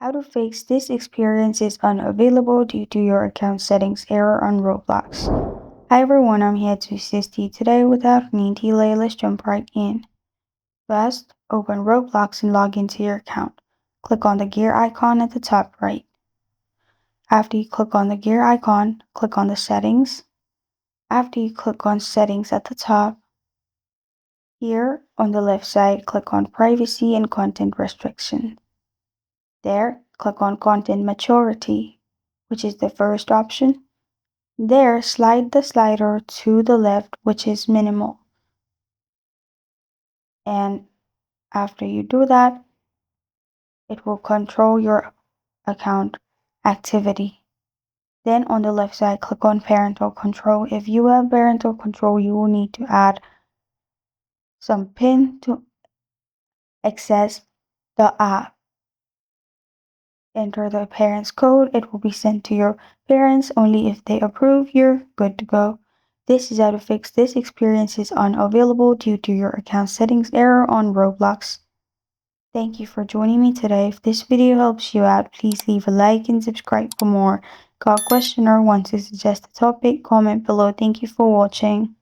How to fix this experience is unavailable due to your account settings error on Roblox. Hi everyone, I'm here to assist you today. Without any delay, let's jump right in. First, open Roblox and log into your account. Click on the gear icon at the top right. After you click on the gear icon, click on the settings. After you click on settings at the top, here on the left side, click on privacy and content restrictions. There, click on content maturity, which is the first option. There, slide the slider to the left, which is minimal. And after you do that, it will control your account activity. Then on the left side, click on parental control. If you have parental control, you will need to add some PIN to access the app. Enter the parent's code. It will be sent to your parents. Only if they approve, you're good to go. This is how to fix this experience is unavailable due to your account settings error on Roblox. Thank you for joining me today. If this video helps you out, please leave a like and subscribe for more. Got a question or want to suggest a topic? Comment below. Thank you for watching.